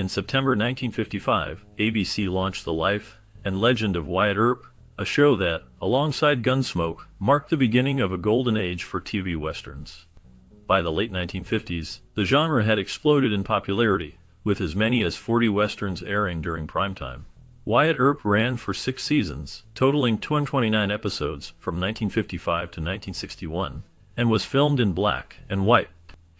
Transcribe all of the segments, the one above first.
In September 1955, ABC launched The Life and Legend of Wyatt Earp, a show that, alongside Gunsmoke, marked the beginning of a golden age for TV westerns. By the late 1950s, the genre had exploded in popularity, with as many as 40 westerns airing during primetime. Wyatt Earp ran for 6 seasons, totaling 229 episodes from 1955 to 1961, and was filmed in black and white.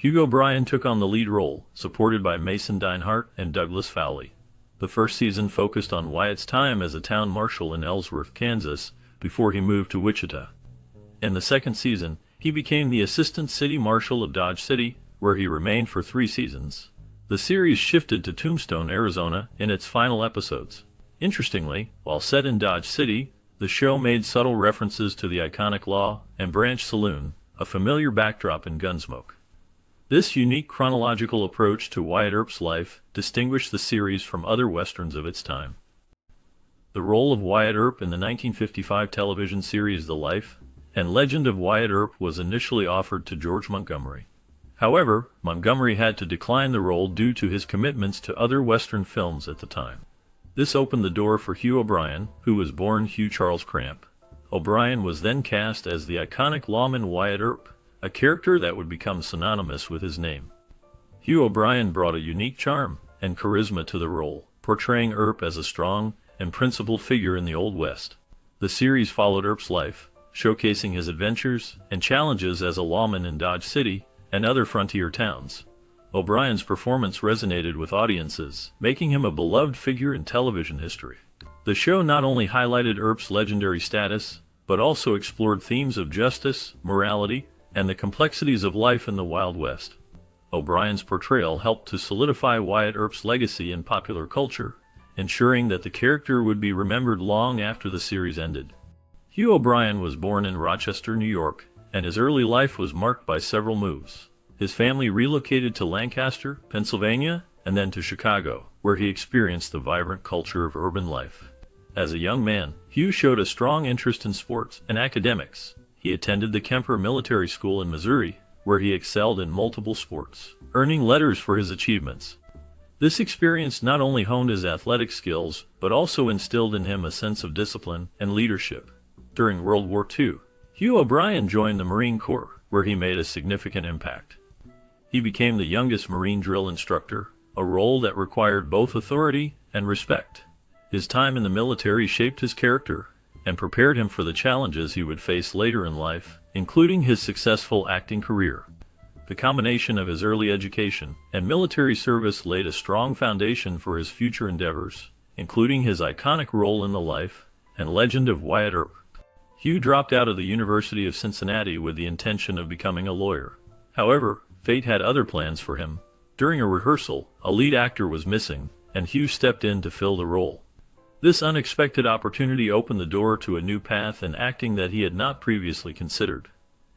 Hugo Bryan took on the lead role, supported by Mason Dinehart and Douglas Fowley. The first season focused on Wyatt's time as a town marshal in Ellsworth, Kansas, before he moved to Wichita. In the second season, he became the assistant city marshal of Dodge City, where he remained for 3 seasons. The series shifted to Tombstone, Arizona, in its final episodes. Interestingly, while set in Dodge City, the show made subtle references to the iconic Law and Branch Saloon, a familiar backdrop in Gunsmoke. This unique chronological approach to Wyatt Earp's life distinguished the series from other westerns of its time. The role of Wyatt Earp in the 1955 television series The Life and Legend of Wyatt Earp was initially offered to George Montgomery. However, Montgomery had to decline the role due to his commitments to other western films at the time. This opened the door for Hugh O'Brian, who was born Hugh Charles Cramp. O'Brian was then cast as the iconic lawman Wyatt Earp, a character that would become synonymous with his name. Hugh O'Brian brought a unique charm and charisma to the role, portraying Earp as a strong and principled figure in the Old West. The series followed Earp's life, showcasing his adventures and challenges as a lawman in Dodge City and other frontier towns. O'Brien's performance resonated with audiences, making him a beloved figure in television history. The show not only highlighted Earp's legendary status, but also explored themes of justice, morality, and the complexities of life in the Wild West. O'Brien's portrayal helped to solidify Wyatt Earp's legacy in popular culture, ensuring that the character would be remembered long after the series ended. Hugh O'Brian was born in Rochester, New York, and his early life was marked by several moves. His family relocated to Lancaster, Pennsylvania, and then to Chicago, where he experienced the vibrant culture of urban life. As a young man, Hugh showed a strong interest in sports and academics. He attended the Kemper Military School in Missouri, where he excelled in multiple sports, earning letters for his achievements. This experience not only honed his athletic skills, but also instilled in him a sense of discipline and leadership. During World War II, Hugh O'Brian joined the Marine Corps, where he made a significant impact. He became the youngest Marine drill instructor, a role that required both authority and respect. His time in the military shaped his character and prepared him for the challenges he would face later in life, including his successful acting career. The combination of his early education and military service laid a strong foundation for his future endeavors, including his iconic role in The Life and Legend of Wyatt Earp. Hugh dropped out of the University of Cincinnati with the intention of becoming a lawyer. However, fate had other plans for him. During a rehearsal, a lead actor was missing, and Hugh stepped in to fill the role. This unexpected opportunity opened the door to a new path in acting that he had not previously considered.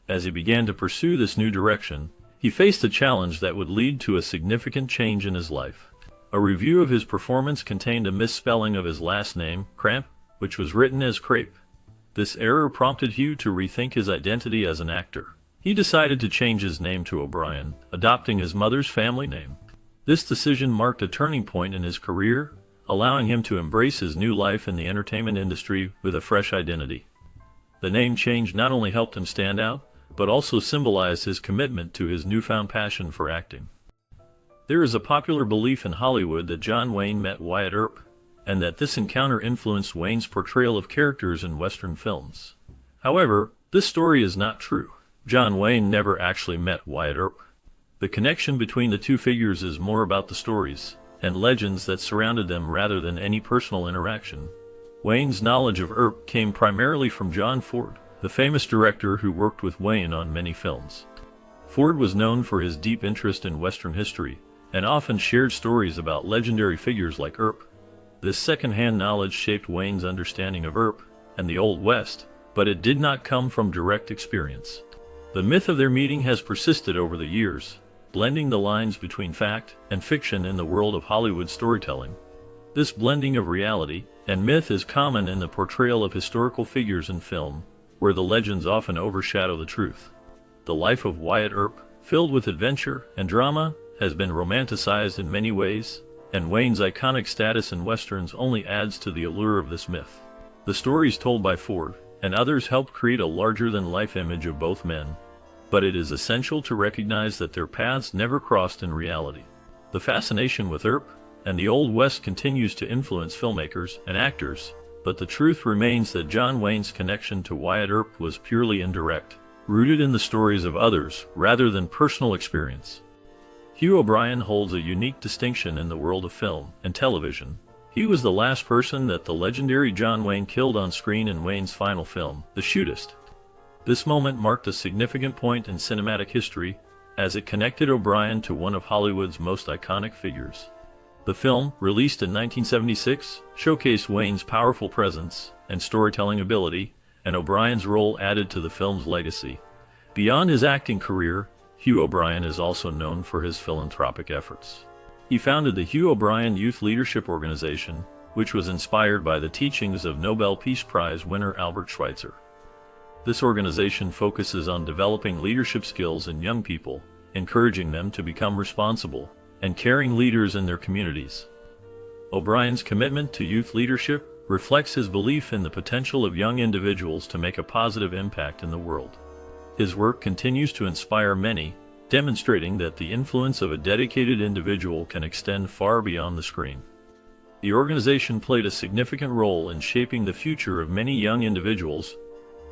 As he began to pursue this new direction, he faced a challenge that would lead to a significant change in his life. A review of his performance contained a misspelling of his last name, Cramp, which was written as Crape. This error prompted Hugh to rethink his identity as an actor. He decided to change his name to O'Brian, adopting his mother's family name. This decision marked a turning point in his career, allowing him to embrace his new life in the entertainment industry with a fresh identity. The name change not only helped him stand out, but also symbolized his commitment to his newfound passion for acting. There is a popular belief in Hollywood that John Wayne met Wyatt Earp, and that this encounter influenced Wayne's portrayal of characters in Western films. However, this story is not true. John Wayne never actually met Wyatt Earp. The connection between the two figures is more about the stories and legends that surrounded them rather than any personal interaction. Wayne's knowledge of Earp came primarily from John Ford, the famous director who worked with Wayne on many films. Ford was known for his deep interest in Western history, and often shared stories about legendary figures like Earp. This second-hand knowledge shaped Wayne's understanding of Earp and the Old West, but it did not come from direct experience. The myth of their meeting has persisted over the years, blending the lines between fact and fiction in the world of Hollywood storytelling. This blending of reality and myth is common in the portrayal of historical figures in film, where the legends often overshadow the truth. The life of Wyatt Earp, filled with adventure and drama, has been romanticized in many ways, and Wayne's iconic status in westerns only adds to the allure of this myth. The stories told by Ford and others helped create a larger-than-life image of both men, but it is essential to recognize that their paths never crossed in reality. The fascination with EARP and the Old West continues to influence filmmakers and actors, but the truth remains that John Wayne's connection to Wyatt Earp was purely indirect, rooted in the stories of others rather than personal experience. Hugh O'Brian holds a unique distinction in the world of film and television. He was the last person that the legendary John Wayne killed on screen in Wayne's final film, The Shootist. This moment marked a significant point in cinematic history, as it connected O'Brian to one of Hollywood's most iconic figures. The film, released in 1976, showcased Wayne's powerful presence and storytelling ability, and O'Brian's role added to the film's legacy. Beyond his acting career, Hugh O'Brian is also known for his philanthropic efforts. He founded the Hugh O'Brian Youth Leadership Organization, which was inspired by the teachings of Nobel Peace Prize winner Albert Schweitzer. This organization focuses on developing leadership skills in young people, encouraging them to become responsible and caring leaders in their communities. O'Brian's commitment to youth leadership reflects his belief in the potential of young individuals to make a positive impact in the world. His work continues to inspire many, demonstrating that the influence of a dedicated individual can extend far beyond the screen. The organization played a significant role in shaping the future of many young individuals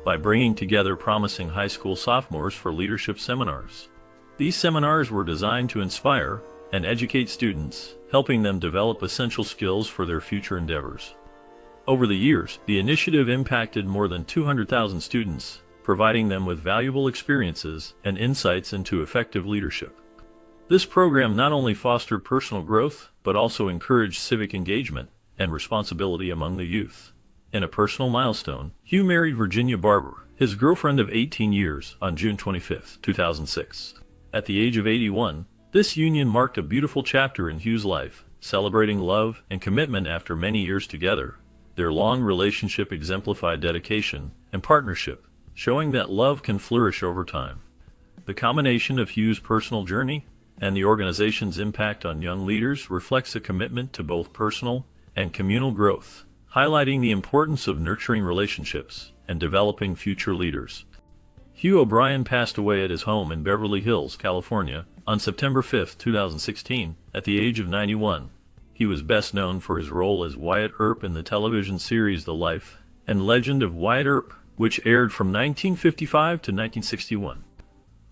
by bringing together promising high school sophomores for leadership seminars. These seminars were designed to inspire and educate students, helping them develop essential skills for their future endeavors. Over the years, the initiative impacted more than 200,000 students, providing them with valuable experiences and insights into effective leadership. This program not only fostered personal growth, but also encouraged civic engagement and responsibility among the youth. In a personal milestone, Hugh married Virginia Barber, his girlfriend of 18 years, on June 25, 2006. At the age of 81, this union marked a beautiful chapter in Hugh's life, celebrating love and commitment after many years together. Their long relationship exemplified dedication and partnership, showing that love can flourish over time. The combination of Hugh's personal journey and the organization's impact on young leaders reflects a commitment to both personal and communal growth, highlighting the importance of nurturing relationships and developing future leaders. Hugh O'Brian passed away at his home in Beverly Hills, California, on September 5, 2016, at the age of 91. He was best known for his role as Wyatt Earp in the television series The Life and Legend of Wyatt Earp, which aired from 1955 to 1961.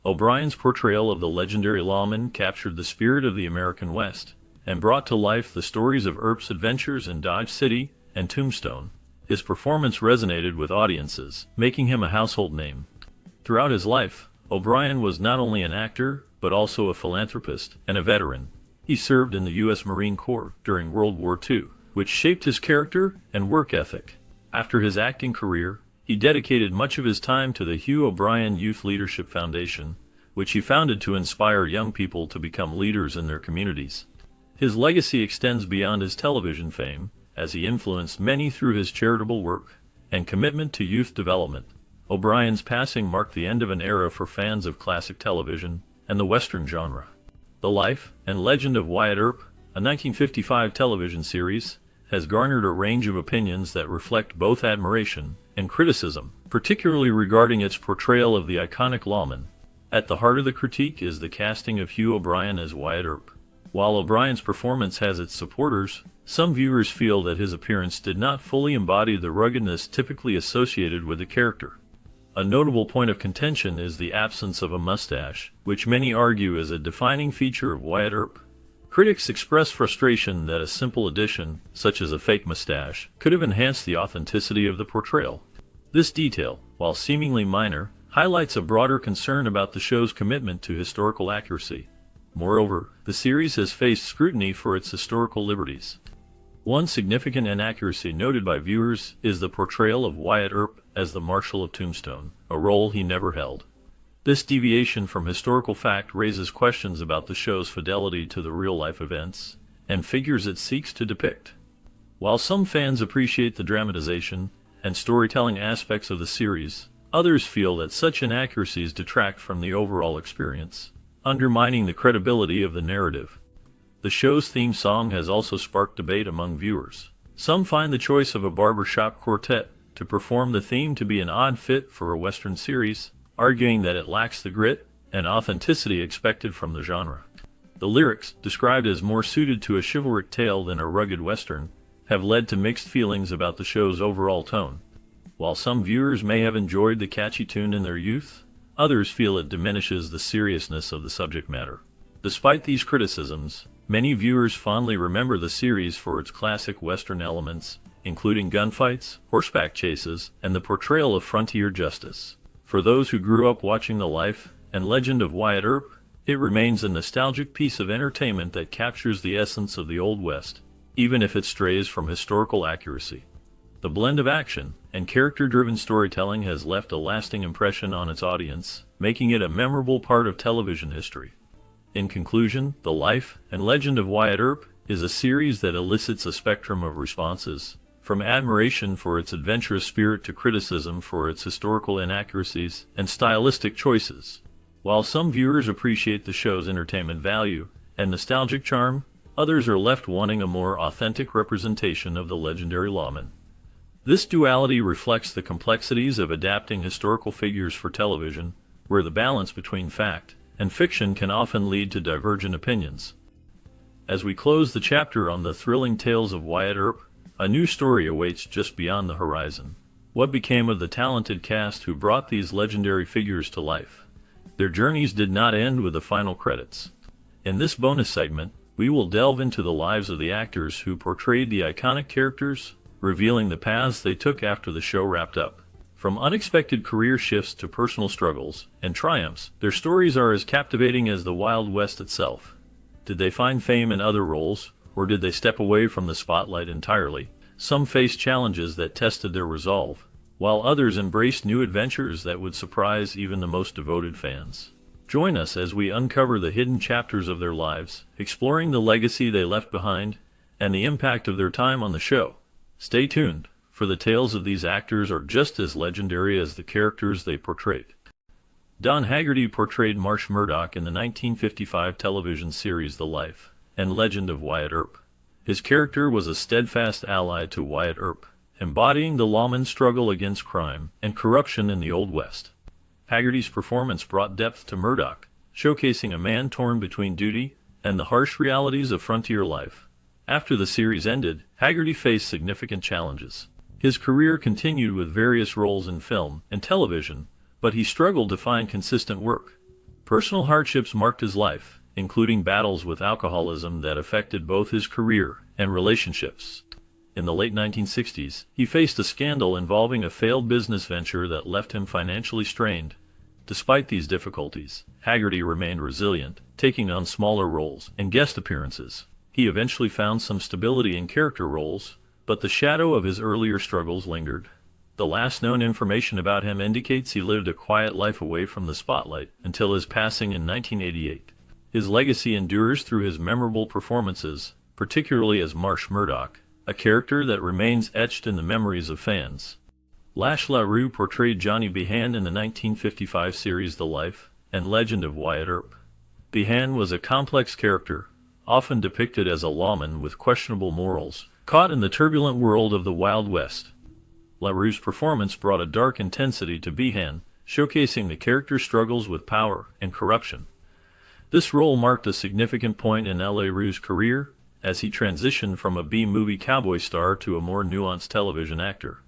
O'Brian's portrayal of the legendary lawman captured the spirit of the American West and brought to life the stories of Earp's adventures in Dodge City and Tombstone. His performance resonated with audiences, making him a household name. Throughout his life, O'Brian was not only an actor, but also a philanthropist and a veteran. He served in the U.S. Marine Corps during World War II, which shaped his character and work ethic. After his acting career, he dedicated much of his time to the Hugh O'Brian Youth Leadership Foundation, which he founded to inspire young people to become leaders in their communities. His legacy extends beyond his television fame, as he influenced many through his charitable work and commitment to youth development. O'Brian's passing marked the end of an era for fans of classic television and the Western genre. The Life and Legend of Wyatt Earp, a 1955 television series, has garnered a range of opinions that reflect both admiration and criticism, particularly regarding its portrayal of the iconic lawman. At the heart of the critique is the casting of Hugh O'Brian as Wyatt Earp. While O'Brian's performance has its supporters, some viewers feel that his appearance did not fully embody the ruggedness typically associated with the character. A notable point of contention is the absence of a mustache, which many argue is a defining feature of Wyatt Earp. Critics express frustration that a simple addition, such as a fake mustache, could have enhanced the authenticity of the portrayal. This detail, while seemingly minor, highlights a broader concern about the show's commitment to historical accuracy. Moreover, the series has faced scrutiny for its historical liberties. One significant inaccuracy noted by viewers is the portrayal of Wyatt Earp as the Marshal of Tombstone, a role he never held. This deviation from historical fact raises questions about the show's fidelity to the real-life events and figures it seeks to depict. While some fans appreciate the dramatization and storytelling aspects of the series, others feel that such inaccuracies detract from the overall experience, undermining the credibility of the narrative. The show's theme song has also sparked debate among viewers. Some find the choice of a barbershop quartet to perform the theme to be an odd fit for a Western series, arguing that it lacks the grit and authenticity expected from the genre. The lyrics, described as more suited to a chivalric tale than a rugged Western, have led to mixed feelings about the show's overall tone. While some viewers may have enjoyed the catchy tune in their youth, others feel it diminishes the seriousness of the subject matter. Despite these criticisms, many viewers fondly remember the series for its classic Western elements, including gunfights, horseback chases, and the portrayal of frontier justice. For those who grew up watching the life and legend of Wyatt Earp, it remains a nostalgic piece of entertainment that captures the essence of the Old West, even if it strays from historical accuracy. The blend of action and character-driven storytelling has left a lasting impression on its audience, making it a memorable part of television history. In conclusion, The Life and Legend of Wyatt Earp is a series that elicits a spectrum of responses, from admiration for its adventurous spirit to criticism for its historical inaccuracies and stylistic choices. While some viewers appreciate the show's entertainment value and nostalgic charm, others are left wanting a more authentic representation of the legendary lawman. This duality reflects the complexities of adapting historical figures for television, where the balance between fact and fiction can often lead to divergent opinions. As we close the chapter on the thrilling tales of Wyatt Earp, a new story awaits just beyond the horizon. What became of the talented cast who brought these legendary figures to life? Their journeys did not end with the final credits. In this bonus segment, we will delve into the lives of the actors who portrayed the iconic characters, revealing the paths they took after the show wrapped up. From unexpected career shifts to personal struggles and triumphs, their stories are as captivating as the Wild West itself. Did they find fame in other roles, or did they step away from the spotlight entirely? Some faced challenges that tested their resolve, while others embraced new adventures that would surprise even the most devoted fans. Join us as we uncover the hidden chapters of their lives, exploring the legacy they left behind and the impact of their time on the show. Stay tuned, for the tales of these actors are just as legendary as the characters they portrayed. Don Haggerty portrayed Marsh Murdoch in the 1955 television series The Life and Legend of Wyatt Earp. His character was a steadfast ally to Wyatt Earp, embodying the lawman's struggle against crime and corruption in the Old West. Haggerty's performance brought depth to Murdoch, showcasing a man torn between duty and the harsh realities of frontier life. After the series ended, Haggerty faced significant challenges. His career continued with various roles in film and television, but he struggled to find consistent work. Personal hardships marked his life, including battles with alcoholism that affected both his career and relationships. In the late 1960s, he faced a scandal involving a failed business venture that left him financially strained. Despite these difficulties, Haggerty remained resilient, taking on smaller roles and guest appearances. He eventually found some stability in character roles, but the shadow of his earlier struggles lingered. The last known information about him indicates he lived a quiet life away from the spotlight until his passing in 1988. His legacy endures through his memorable performances, particularly as Marsh Murdoch, a character that remains etched in the memories of fans. Lash LaRue portrayed Johnny Behan in the 1955 series The Life and Legend of Wyatt Earp. Behan was a complex character, often depicted as a lawman with questionable morals, caught in the turbulent world of the Wild West. LaRue's performance brought a dark intensity to Behan, showcasing the character's struggles with power and corruption. This role marked a significant point in LaRue's career, as he transitioned from a B-movie cowboy star to a more nuanced television actor.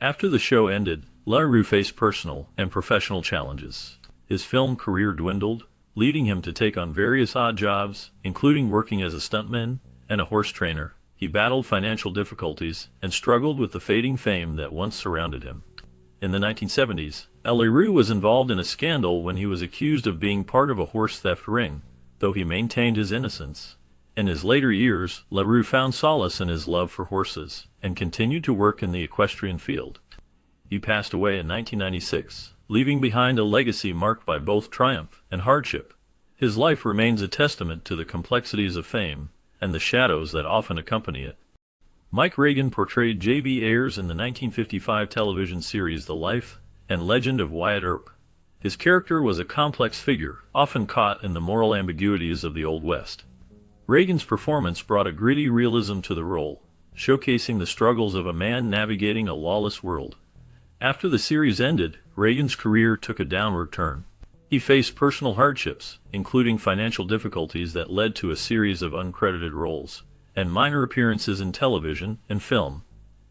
After the show ended, LaRue faced personal and professional challenges. His film career dwindled, leading him to take on various odd jobs, including working as a stuntman and a horse trainer. He battled financial difficulties and struggled with the fading fame that once surrounded him. In the 1970s, LaRue was involved in a scandal when he was accused of being part of a horse theft ring, though he maintained his innocence. In his later years, LaRue found solace in his love for horses and continued to work in the equestrian field. He passed away in 1996, leaving behind a legacy marked by both triumph and hardship. His life remains a testament to the complexities of fame and the shadows that often accompany it. Mike Reagan portrayed J.B. Ayers in the 1955 television series The Life and Legend of Wyatt Earp. His character was a complex figure, often caught in the moral ambiguities of the Old West. Reagan's performance brought a gritty realism to the role, showcasing the struggles of a man navigating a lawless world. After the series ended, Reagan's career took a downward turn. He faced personal hardships, including financial difficulties that led to a series of uncredited roles, and minor appearances in television and film.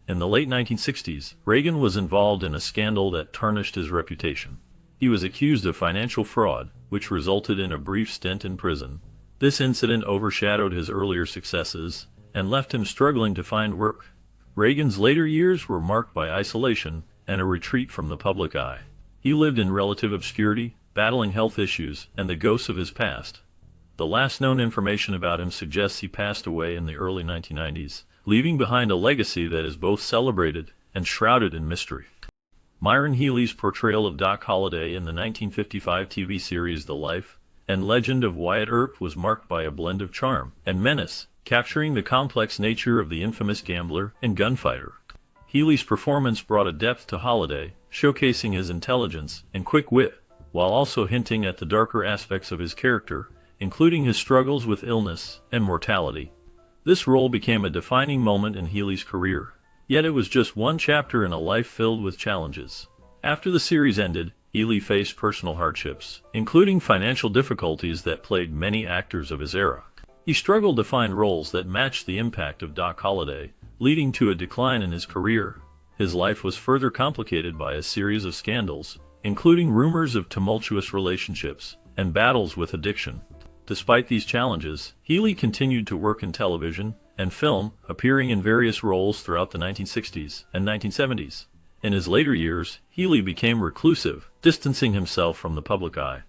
In the late 1960s, Reagan was involved in a scandal that tarnished his reputation. He was accused of financial fraud, which resulted in a brief stint in prison. This incident overshadowed his earlier successes and left him struggling to find work. Reagan's later years were marked by isolation and a retreat from the public eye. He lived in relative obscurity, battling health issues and the ghosts of his past. The last known information about him suggests he passed away in the early 1990s, leaving behind a legacy that is both celebrated and shrouded in mystery. Myron Healy's portrayal of Doc Holliday in the 1955 TV series The Life and Legend of Wyatt Earp was marked by a blend of charm and menace, capturing the complex nature of the infamous gambler and gunfighter. Healy's performance brought a depth to Holliday, showcasing his intelligence and quick wit, while also hinting at the darker aspects of his character, including his struggles with illness and mortality. This role became a defining moment in Healy's career, yet it was just one chapter in a life filled with challenges. After the series ended, Healy faced personal hardships, including financial difficulties that plagued many actors of his era. He struggled to find roles that matched the impact of Doc Holliday, leading to a decline in his career. His life was further complicated by a series of scandals, including rumors of tumultuous relationships and battles with addiction. Despite these challenges, Healy continued to work in television and film, appearing in various roles throughout the 1960s and 1970s. In his later years, Healy became reclusive, distancing himself from the public eye.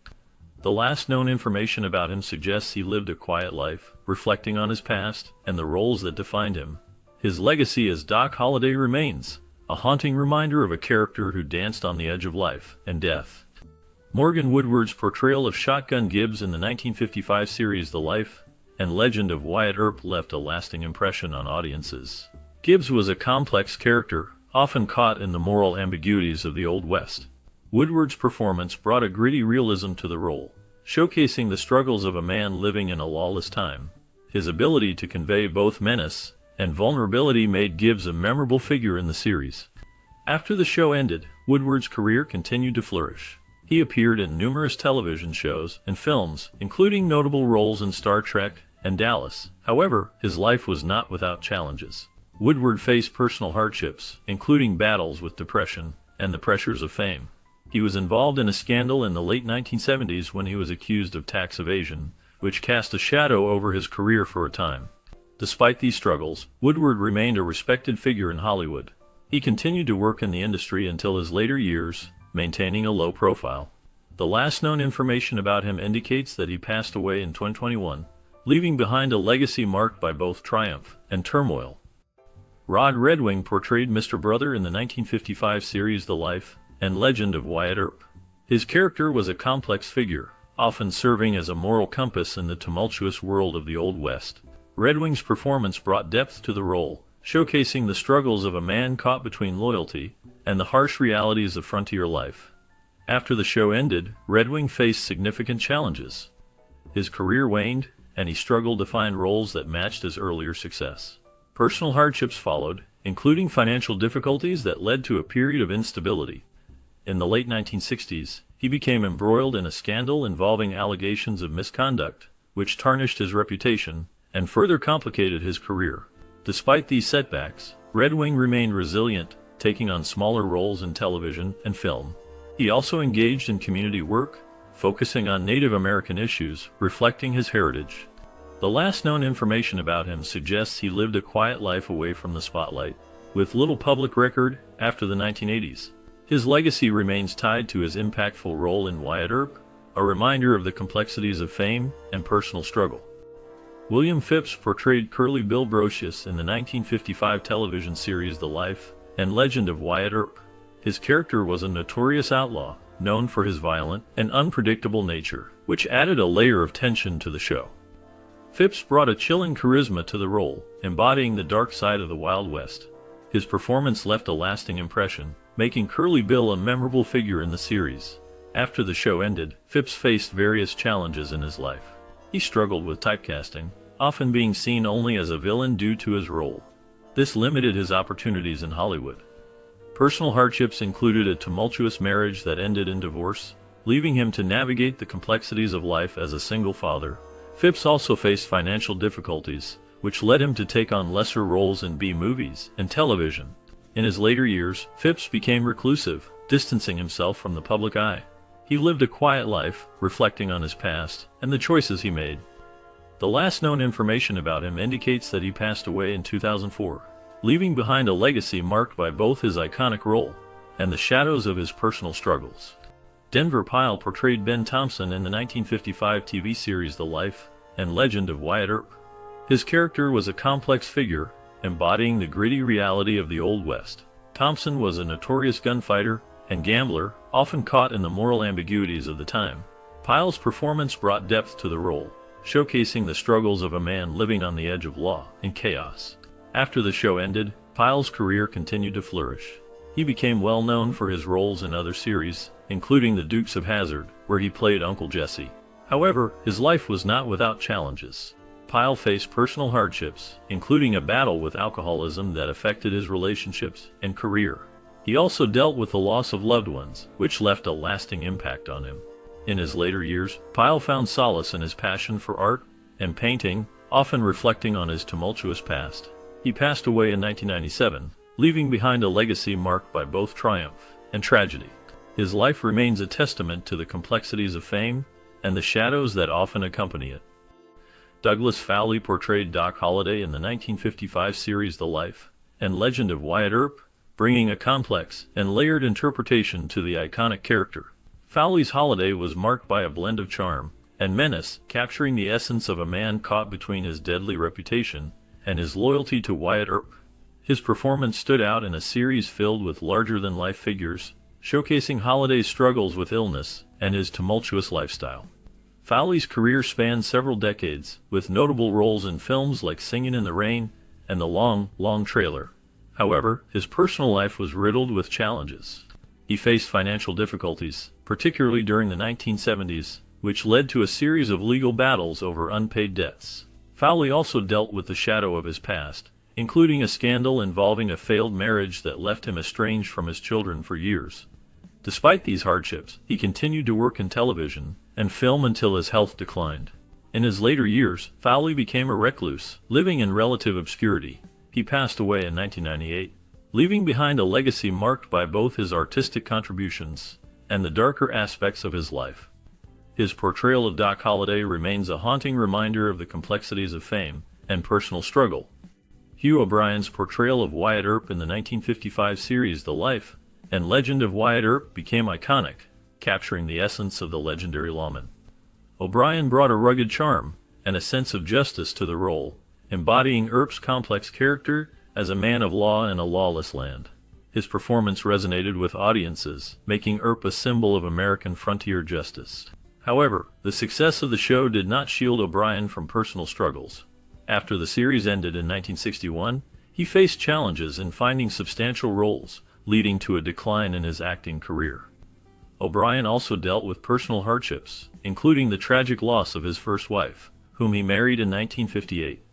The last known information about him suggests he lived a quiet life, reflecting on his past and the roles that defined him. His legacy as Doc Holliday remains, a haunting reminder of a character who danced on the edge of life and death. Morgan Woodward's portrayal of Shotgun Gibbs in the 1955 series The Life and Legend of Wyatt Earp left a lasting impression on audiences. Gibbs was a complex character, often caught in the moral ambiguities of the Old West. Woodward's performance brought a gritty realism to the role, showcasing the struggles of a man living in a lawless time. His ability to convey both menace and vulnerability made Gibbs a memorable figure in the series. After the show ended, Woodward's career continued to flourish. He appeared in numerous television shows and films, including notable roles in Star Trek and Dallas. However, his life was not without challenges. Woodward faced personal hardships, including battles with depression and the pressures of fame. He was involved in a scandal in the late 1970s when he was accused of tax evasion, which cast a shadow over his career for a time. Despite these struggles, Woodward remained a respected figure in Hollywood. He continued to work in the industry until his later years, maintaining a low profile. The last known information about him indicates that he passed away in 2021, leaving behind a legacy marked by both triumph and turmoil. Rod Redwing portrayed Mr. Brother in the 1955 series The Life and Legend of Wyatt Earp. His character was a complex figure, often serving as a moral compass in the tumultuous world of the Old West. Redwing's performance brought depth to the role, showcasing the struggles of a man caught between loyalty and the harsh realities of frontier life. After the show ended, Redwing faced significant challenges. His career waned, and he struggled to find roles that matched his earlier success. Personal hardships followed, including financial difficulties that led to a period of instability. In the late 1960s, he became embroiled in a scandal involving allegations of misconduct, which tarnished his reputation and further complicated his career. Despite these setbacks, Redwing remained resilient, taking on smaller roles in television and film. He also engaged in community work, focusing on Native American issues, reflecting his heritage. The last known information about him suggests he lived a quiet life away from the spotlight, with little public record after the 1980s. His legacy remains tied to his impactful role in Wyatt Earp, a reminder of the complexities of fame and personal struggle. William Phipps portrayed Curly Bill Brocious in the 1955 television series The Life and Legend of Wyatt Earp. His character was a notorious outlaw, known for his violent and unpredictable nature, which added a layer of tension to the show. Phipps brought a chilling charisma to the role, embodying the dark side of the Wild West. His performance left a lasting impression, making Curly Bill a memorable figure in the series. After the show ended, Phipps faced various challenges in his life. He struggled with typecasting, often being seen only as a villain due to his role. This limited his opportunities in Hollywood. Personal hardships included a tumultuous marriage that ended in divorce, leaving him to navigate the complexities of life as a single father. Phipps also faced financial difficulties, which led him to take on lesser roles in B-movies and television. In his later years, Phipps became reclusive, distancing himself from the public eye. He lived a quiet life, reflecting on his past and the choices he made. The last known information about him indicates that he passed away in 2004, leaving behind a legacy marked by both his iconic role and the shadows of his personal struggles. Denver Pyle portrayed Ben Thompson in the 1955 TV series The Life and Legend of Wyatt Earp. His character was a complex figure, embodying the gritty reality of the Old West. Thompson was a notorious gunfighter and gambler, often caught in the moral ambiguities of the time. Pyle's performance brought depth to the role, showcasing the struggles of a man living on the edge of law and chaos. After the show ended, Pyle's career continued to flourish. He became well known for his roles in other series, including The Dukes of Hazzard, where he played Uncle Jesse. However, his life was not without challenges. Pyle faced personal hardships, including a battle with alcoholism that affected his relationships and career. He also dealt with the loss of loved ones, which left a lasting impact on him. In his later years, Pyle found solace in his passion for art and painting, often reflecting on his tumultuous past. He passed away in 1997, leaving behind a legacy marked by both triumph and tragedy. His life remains a testament to the complexities of fame and the shadows that often accompany it. Douglas Fowley portrayed Doc Holliday in the 1955 series The Life and Legend of Wyatt Earp, bringing a complex and layered interpretation to the iconic character. Fowley's Holliday was marked by a blend of charm and menace, capturing the essence of a man caught between his deadly reputation and his loyalty to Wyatt Earp. His performance stood out in a series filled with larger-than-life figures, showcasing Holliday's struggles with illness and his tumultuous lifestyle. Fowley's career spanned several decades, with notable roles in films like Singin' in the Rain and The Long, Long Trailer. However, his personal life was riddled with challenges. He faced financial difficulties, particularly during the 1970s, which led to a series of legal battles over unpaid debts. Fowley also dealt with the shadow of his past, including a scandal involving a failed marriage that left him estranged from his children for years. Despite these hardships, he continued to work in television and film until his health declined. In his later years, Fowley became a recluse, living in relative obscurity. He passed away in 1998, leaving behind a legacy marked by both his artistic contributions and the darker aspects of his life. His portrayal of Doc Holliday remains a haunting reminder of the complexities of fame and personal struggle. Hugh O'Brien's portrayal of Wyatt Earp in the 1955 series The Life and Legend of Wyatt Earp became iconic, capturing the essence of the legendary lawman. O'Brien brought a rugged charm and a sense of justice to the role, embodying Earp's complex character as a man of law in a lawless land. His performance resonated with audiences, making Earp a symbol of American frontier justice. However, the success of the show did not shield O'Brien from personal struggles. After the series ended in 1961, he faced challenges in finding substantial roles, leading to a decline in his acting career. O'Brien also dealt with personal hardships, including the tragic loss of his first wife, whom he married in 1958.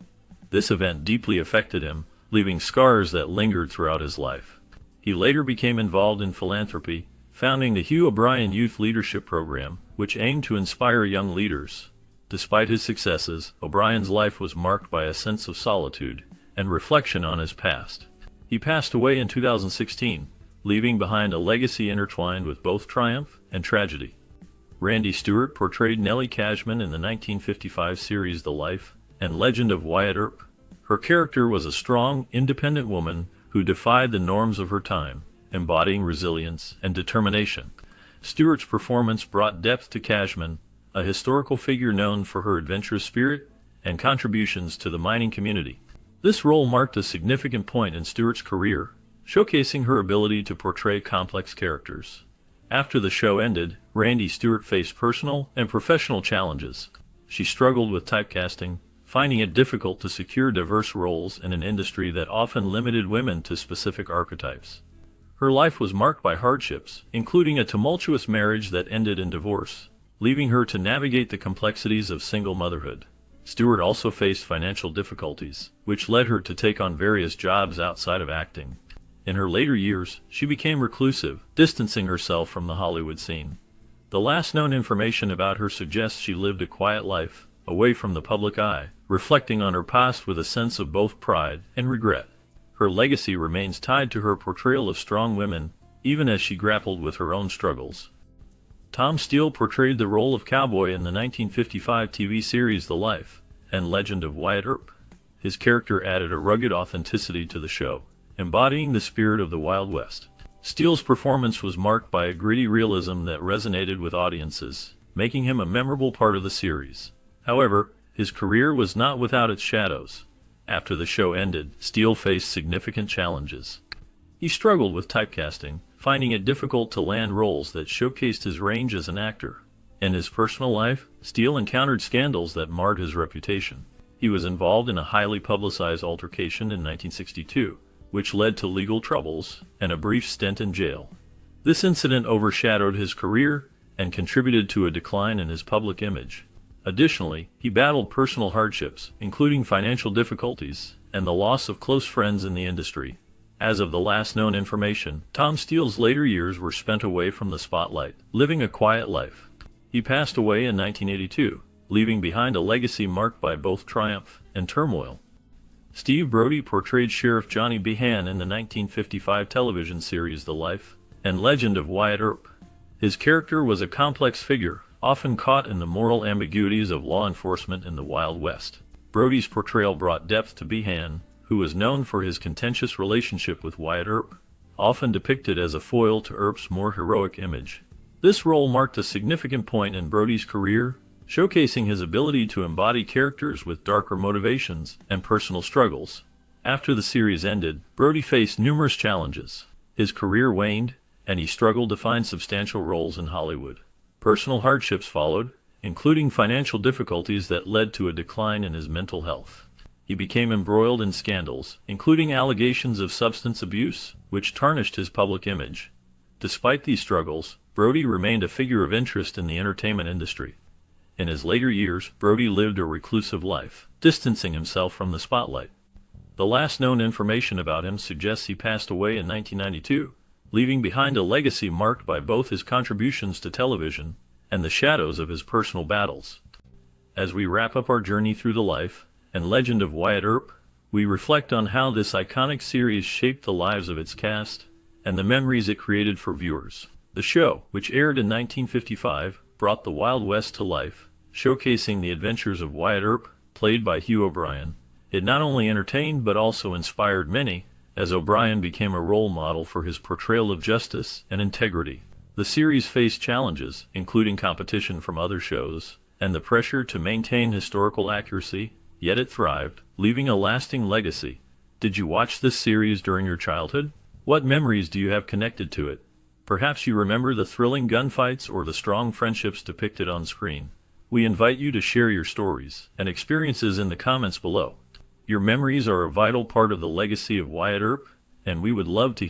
This event deeply affected him, leaving scars that lingered throughout his life. He later became involved in philanthropy, founding the Hugh O'Brien Youth Leadership Program, which aimed to inspire young leaders. Despite his successes, O'Brien's life was marked by a sense of solitude and reflection on his past. He passed away in 2016, leaving behind a legacy intertwined with both triumph and tragedy. Randy Stewart portrayed Nellie Cashman in the 1955 series The Life and Legend of Wyatt Earp. Her character was a strong, independent woman who defied the norms of her time, embodying resilience and determination. Stewart's performance brought depth to Cashman, a historical figure known for her adventurous spirit and contributions to the mining community. This role marked a significant point in Stewart's career, showcasing her ability to portray complex characters. After the show ended, Randy Stewart faced personal and professional challenges. She struggled with typecasting, finding it difficult to secure diverse roles in an industry that often limited women to specific archetypes. Her life was marked by hardships, including a tumultuous marriage that ended in divorce, leaving her to navigate the complexities of single motherhood. Stewart also faced financial difficulties, which led her to take on various jobs outside of acting. In her later years, she became reclusive, distancing herself from the Hollywood scene. The last known information about her suggests she lived a quiet life, away from the public eye, reflecting on her past with a sense of both pride and regret. Her legacy remains tied to her portrayal of strong women, even as she grappled with her own struggles. Tom Steele portrayed the role of cowboy in the 1955 TV series The Life and Legend of Wyatt Earp. His character added a rugged authenticity to the show, embodying the spirit of the Wild West. Steele's performance was marked by a gritty realism that resonated with audiences, making him a memorable part of the series. However, his career was not without its shadows. After the show ended, Steele faced significant challenges. He struggled with typecasting, finding it difficult to land roles that showcased his range as an actor. In his personal life, Steele encountered scandals that marred his reputation. He was involved in a highly publicized altercation in 1962, which led to legal troubles and a brief stint in jail. This incident overshadowed his career and contributed to a decline in his public image. Additionally, he battled personal hardships, including financial difficulties and the loss of close friends in the industry. As of the last known information, Tom Steele's later years were spent away from the spotlight, living a quiet life. He passed away in 1982, leaving behind a legacy marked by both triumph and turmoil. Steve Brody portrayed Sheriff Johnny Behan in the 1955 television series The Life and Legend of Wyatt Earp. His character was a complex figure, often caught in the moral ambiguities of law enforcement in the Wild West. Brody's portrayal brought depth to Behan, who was known for his contentious relationship with Wyatt Earp, often depicted as a foil to Earp's more heroic image. This role marked a significant point in Brody's career, showcasing his ability to embody characters with darker motivations and personal struggles. After the series ended, Brody faced numerous challenges. His career waned, and he struggled to find substantial roles in Hollywood. Personal hardships followed, including financial difficulties that led to a decline in his mental health. He became embroiled in scandals, including allegations of substance abuse, which tarnished his public image. Despite these struggles, Brody remained a figure of interest in the entertainment industry. In his later years, Brody lived a reclusive life, distancing himself from the spotlight. The last known information about him suggests he passed away in 1992, leaving behind a legacy marked by both his contributions to television and the shadows of his personal battles. As we wrap up our journey through the life and legend of Wyatt Earp, we reflect on how this iconic series shaped the lives of its cast and the memories it created for viewers. The show, which aired in 1955, brought the Wild West to life, showcasing the adventures of Wyatt Earp, played by Hugh O'Brian. It not only entertained but also inspired many, as O'Brien became a role model for his portrayal of justice and integrity. The series faced challenges, including competition from other shows, and the pressure to maintain historical accuracy, yet it thrived, leaving a lasting legacy. Did you watch this series during your childhood? What memories do you have connected to it? Perhaps you remember the thrilling gunfights or the strong friendships depicted on screen. We invite you to share your stories and experiences in the comments below. Your memories are a vital part of the legacy of Wyatt Earp, and we would love to